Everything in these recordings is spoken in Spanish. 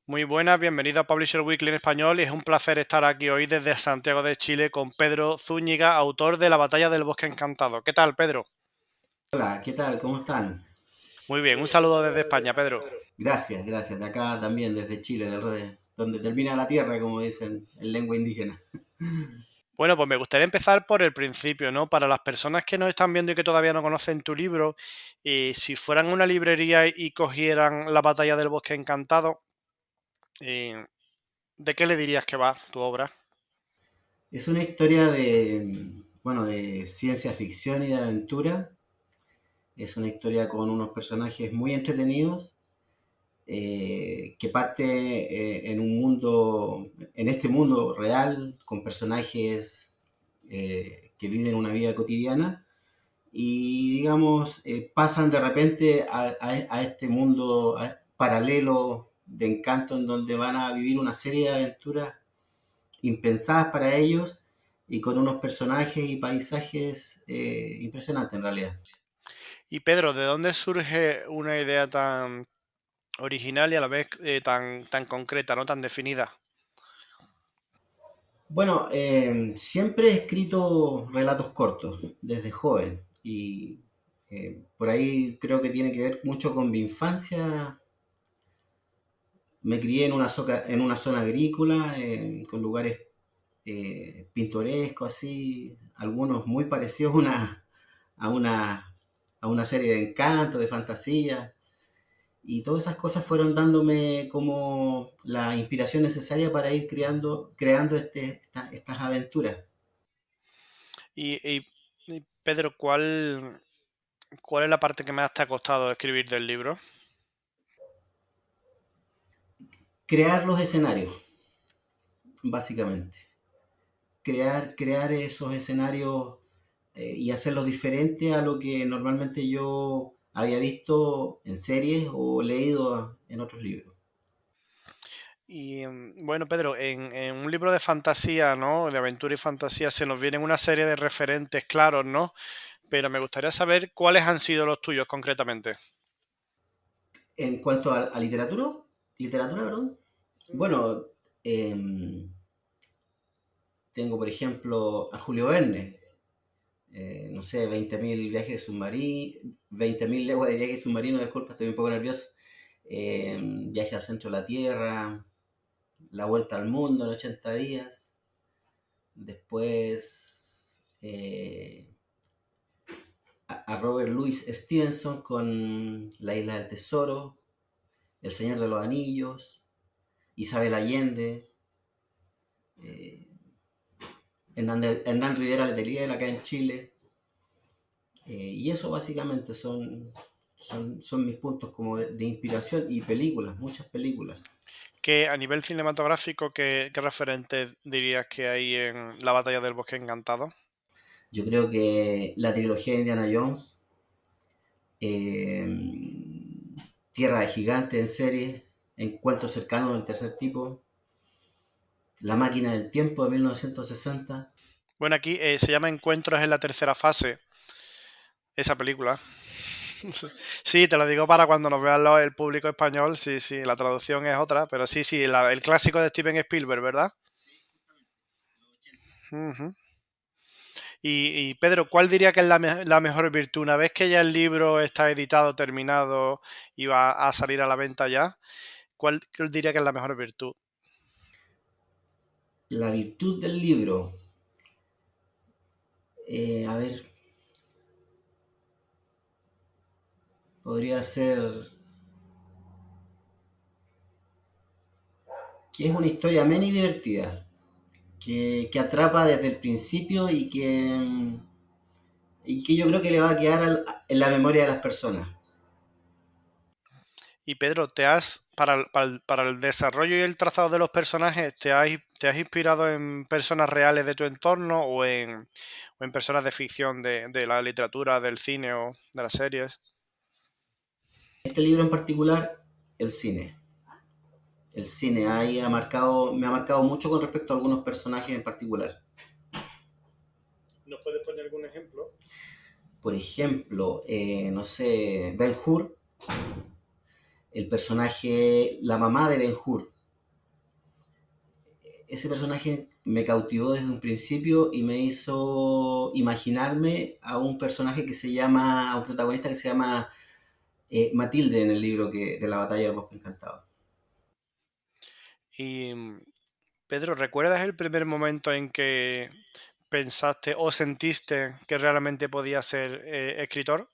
Muy buenas, bienvenido a Publisher Weekly en español y es un placer estar aquí hoy desde Santiago de Chile con Pedro Zúñiga, autor de La Batalla del Bosque Encantado. ¿Qué tal, Pedro? Hola, ¿qué tal? ¿Cómo están? Muy bien, un saludo desde España, Pedro. Gracias, gracias. De acá también, desde Chile, donde termina la tierra, como dicen en lengua indígena. Bueno, pues me gustaría empezar por el principio, ¿no? Para las personas que nos están viendo y que todavía no conocen tu libro, si fueran a una librería y cogieran La Batalla del Bosque Encantado, eh, ¿de qué le dirías que va tu obra? Es una historia de ciencia ficción y de aventura. Es una historia con unos personajes muy entretenidos, que parte en este mundo real, con personajes que viven una vida cotidiana y digamos pasan de repente a este mundo paralelo de encanto en donde van a vivir una serie de aventuras impensadas para ellos y con unos personajes y paisajes impresionantes en realidad. Y Pedro, ¿de dónde surge una idea tan original y a la vez tan concreta, no tan definida? Bueno, siempre he escrito relatos cortos desde joven y por ahí creo que tiene que ver mucho con mi infancia. Me crié en una zona agrícola, con lugares pintorescos, así, algunos muy parecidos a, una, a una serie de encanto, de fantasía. Y todas esas cosas fueron dándome como la inspiración necesaria para ir creando estas aventuras. Y, Pedro, ¿cuál es la parte que más te ha costado escribir del libro? Crear los escenarios, básicamente. Crear esos escenarios y hacerlos diferentes a lo que normalmente yo había visto en series o leído en otros libros. Y bueno, Pedro, en un libro de fantasía, ¿no? De aventura y fantasía se nos vienen una serie de referentes claros, ¿no? Pero me gustaría saber cuáles han sido los tuyos concretamente. En cuanto a literatura, perdón. Bueno, em, tengo por ejemplo a Julio Verne, no sé, 20.000 viajes de submarino, 20.000 leguas de viaje submarino, disculpa, estoy un poco nervioso. Viaje al centro de la Tierra, La vuelta al mundo en 80 días. Después a Robert Louis Stevenson con La isla del tesoro, El señor de los anillos, Isabel Allende, eh, Hernán Rivera Letelier acá en Chile. Y eso básicamente son mis puntos como de inspiración y películas, muchas películas. Que a nivel cinematográfico, ¿qué referentes dirías que hay en La Batalla del Bosque Encantado? Yo creo que la trilogía de Indiana Jones, eh, Tierra de Gigantes en serie, Encuentros cercanos del tercer tipo, La máquina del tiempo de 1960. Bueno, aquí se llama Encuentros en la tercera fase, esa película. Sí, te lo digo para cuando nos vean el público español. Sí, sí, la traducción es otra, pero sí, sí, el clásico de Steven Spielberg, ¿verdad? Ujú. Y, Pedro, ¿cuál diría que es la mejor virtud? Una vez que ya el libro está editado, terminado y va a salir a la venta ya, ¿cuál diría que es la mejor virtud? La virtud del libro, a ver, podría ser que es una historia amena y divertida, que atrapa desde el principio y que yo creo que le va a quedar en la memoria de las personas. Y Pedro, para el desarrollo y el trazado de los personajes, ¿te has inspirado en personas reales de tu entorno o en personas de ficción de la literatura, del cine o de las series? Este libro en particular, el cine. El cine ahí me ha marcado mucho con respecto a algunos personajes en particular. ¿Nos puedes poner algún ejemplo? Por ejemplo, no sé, Ben Hur, el personaje, la mamá de Ben Hur. ese personaje me cautivó desde un principio y me hizo imaginarme a un personaje que se llama, a un protagonista que se llama Matilde en el libro de la batalla del bosque encantado. Y Pedro, ¿recuerdas el primer momento en que pensaste o sentiste que realmente podías ser escritor?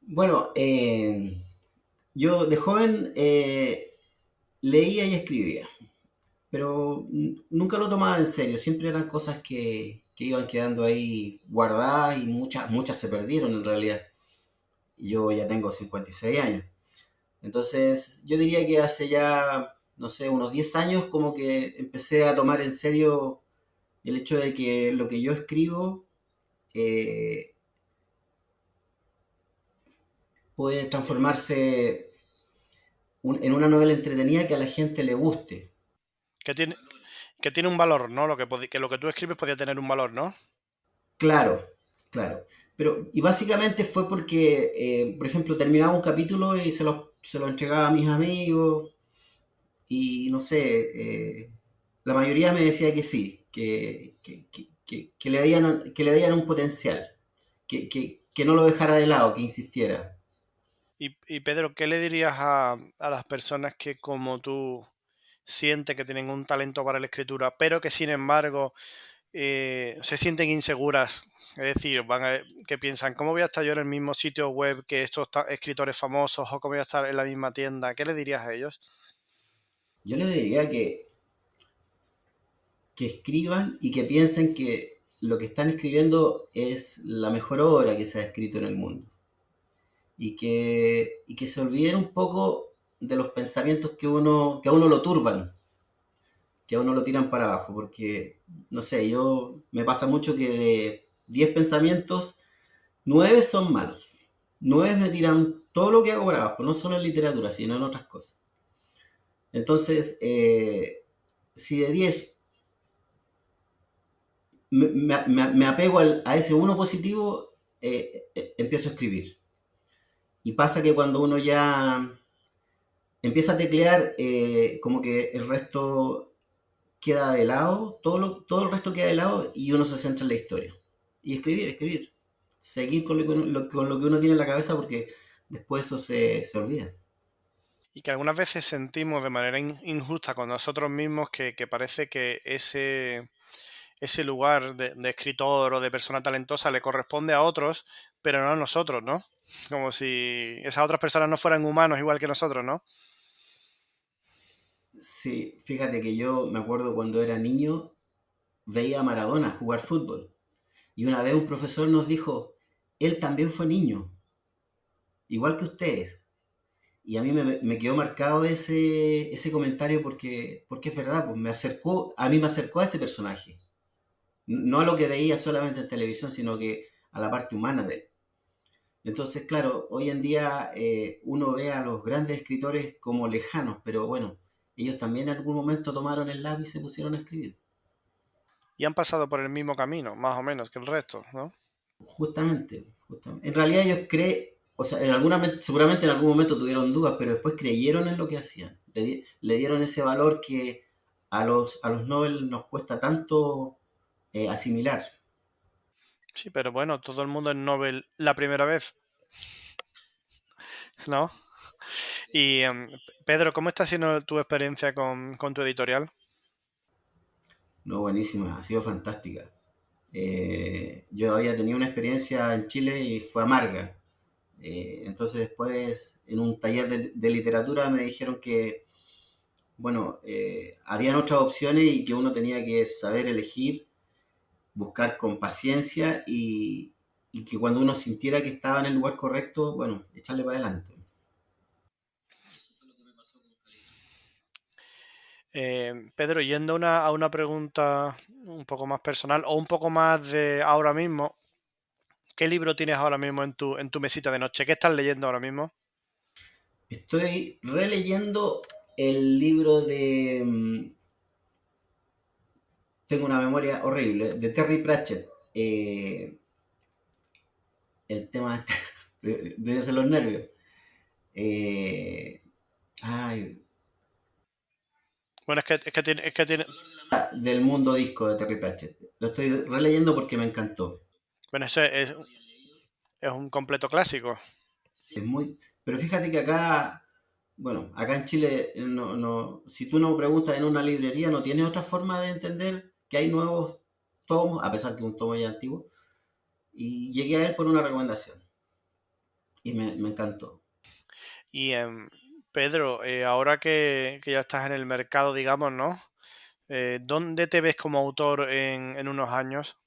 Bueno, yo de joven leía y escribía, pero nunca lo tomaba en serio, siempre eran cosas que iban quedando ahí guardadas y muchas se perdieron en realidad. Yo ya tengo 56 años. Entonces, yo diría que hace ya, no sé, unos 10 años como que empecé a tomar en serio el hecho de que lo que yo escribo eh, puede transformarse en una novela entretenida que a la gente le guste. Que tiene, que tiene un valor, ¿no? Que lo que tú escribes podía tener un valor, ¿no? Claro, claro. Pero, y básicamente fue porque, por ejemplo, terminaba un capítulo y se lo entregaba a mis amigos y no sé, la mayoría me decía que sí, que le veían un potencial, que no lo dejara de lado, que insistiera. Y Pedro, ¿qué le dirías a las personas que como tú sienten que tienen un talento para la escritura, pero que sin embargo se sienten inseguras? Es decir, que piensan, ¿cómo voy a estar yo en el mismo sitio web que estos escritores famosos o cómo voy a estar en la misma tienda? ¿Qué le dirías a ellos? Yo les diría que escriban y que piensen que lo que están escribiendo es la mejor obra que se ha escrito en el mundo. Y que se olviden un poco de los pensamientos que a uno lo turban, que a uno lo tiran para abajo, porque, no sé, me pasa mucho que de 10 pensamientos, 9 son malos. 9 me tiran todo lo que hago para abajo, no solo en literatura, sino en otras cosas. Entonces, si de 10 me apego a ese uno positivo, empiezo a escribir. Y pasa que cuando uno ya empieza a teclear, como que el resto queda de lado, todo el resto queda de lado y uno se centra en la historia. Y escribir, escribir. Seguir con lo que uno tiene en la cabeza porque después eso se olvida. Y que algunas veces sentimos de manera injusta con nosotros mismos que parece que ese lugar de escritor o de persona talentosa le corresponde a otros, pero no a nosotros, ¿no? Como si esas otras personas no fueran humanos igual que nosotros, ¿no? Sí, fíjate que yo me acuerdo cuando era niño, veía a Maradona jugar fútbol. Y una vez un profesor nos dijo, él también fue niño, igual que ustedes. Y a mí me quedó marcado ese comentario porque es verdad, pues a mí me acercó a ese personaje. No a lo que veía solamente en televisión, sino que a la parte humana de él. Entonces, claro, hoy en día uno ve a los grandes escritores como lejanos, pero bueno, ellos también en algún momento tomaron el lápiz y se pusieron a escribir. Y han pasado por el mismo camino, más o menos, que el resto, ¿no? Justamente. En realidad ellos o sea, seguramente en algún momento tuvieron dudas, pero después creyeron en lo que hacían. Le dieron ese valor que a los Nobel nos cuesta tanto asimilar. Sí, pero bueno, todo el mundo es Nobel la primera vez, ¿no? Y Pedro, ¿cómo está siendo tu experiencia con tu editorial? No, buenísima, ha sido fantástica. Yo había tenido una experiencia en Chile y fue amarga. Entonces después, en un taller de literatura, me dijeron que, bueno, habían otras opciones y que uno tenía que saber elegir, buscar con paciencia y que cuando uno sintiera que estaba en el lugar correcto, bueno, echarle para adelante. Pedro, yendo a una pregunta un poco más personal o un poco más de ahora mismo, ¿qué libro tienes ahora mismo en tu mesita de noche? ¿Qué estás leyendo ahora mismo? Estoy releyendo el libro tengo una memoria horrible, de Terry Pratchett. El tema de ser los nervios. Eh, ay, Bueno, es que tiene, del mundo disco de Terry Pratchett. Lo estoy releyendo porque me encantó. bueno, eso es un completo clásico. Es muy... Pero fíjate que acá, bueno, acá en Chile, si tú no preguntas en una librería, no tienes otra forma de entender que hay nuevos tomos, a pesar que un tomo ya antiguo. Y llegué a él por una recomendación y me encantó. Y Pedro, ahora que ya estás en el mercado, digamos, ¿no? ¿Dónde te ves como autor en unos años?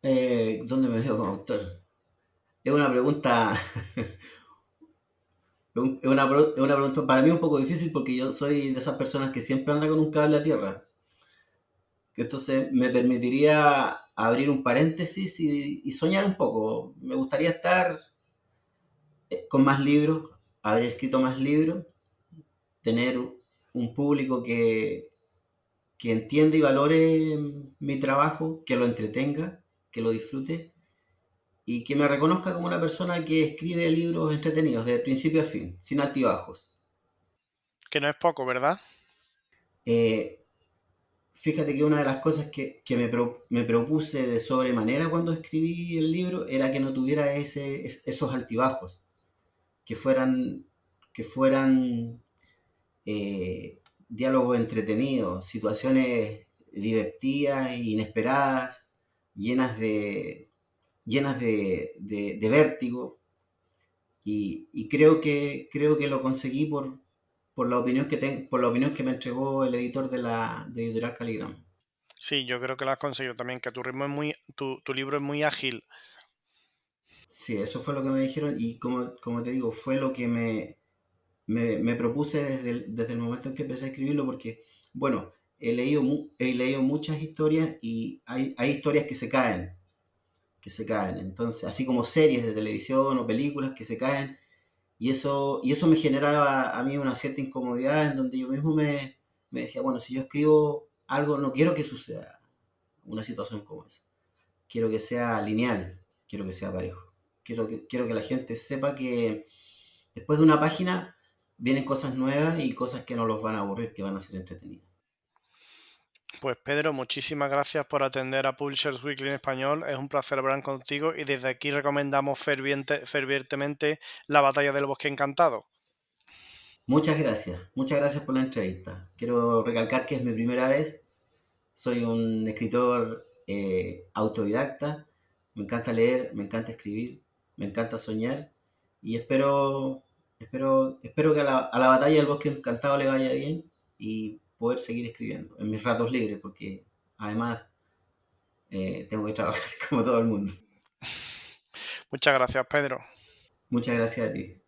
¿Dónde me veo como autor? Es una pregunta, es una pregunta para mí un poco difícil porque yo soy de esas personas que siempre anda con un cable a tierra. Entonces me permitiría abrir un paréntesis y soñar un poco. Me gustaría estar con más libros, haber escrito más libros, tener un público que entienda y valore mi trabajo, que lo entretenga, que lo disfrute y que me reconozca como una persona que escribe libros entretenidos de principio a fin, sin altibajos. Que no es poco, ¿verdad? Eh, Fíjate que una de las cosas que me propuse de sobremanera cuando escribí el libro era que no tuviera esos altibajos, que fueran, que fueran diálogos entretenidos, situaciones divertidas e inesperadas, llenas de, llenas de vértigo. Y creo que lo conseguí por la opinión por la opinión que me entregó el editor de Editorial Caligram. Sí, yo creo que lo has conseguido también, que tu ritmo es tu libro es muy ágil. Sí, eso fue lo que me dijeron y como te digo, fue lo que me propuse desde el momento en que empecé a escribirlo porque, bueno, he leído muchas historias y hay historias que se caen. Entonces, así como series de televisión o películas que se caen y eso me generaba a mí una cierta incomodidad en donde yo mismo me decía, bueno, si yo escribo algo, no quiero que suceda una situación como esa. Quiero que sea lineal, quiero que sea parejo. Quiero que la gente sepa que después de una página vienen cosas nuevas y cosas que no los van a aburrir, que van a ser entretenidas. Pues Pedro, muchísimas gracias por atender a Publishers Weekly en español. Es un placer hablar contigo y desde aquí recomendamos fervientemente La Batalla del Bosque Encantado. Muchas gracias por la entrevista. Quiero recalcar que es mi primera vez, soy un escritor autodidacta, me encanta leer, me encanta escribir, me encanta soñar y espero que a la batalla del bosque encantado le vaya bien y poder seguir escribiendo en mis ratos libres, porque además tengo que trabajar como todo el mundo. Muchas gracias, Pedro. Muchas gracias a ti.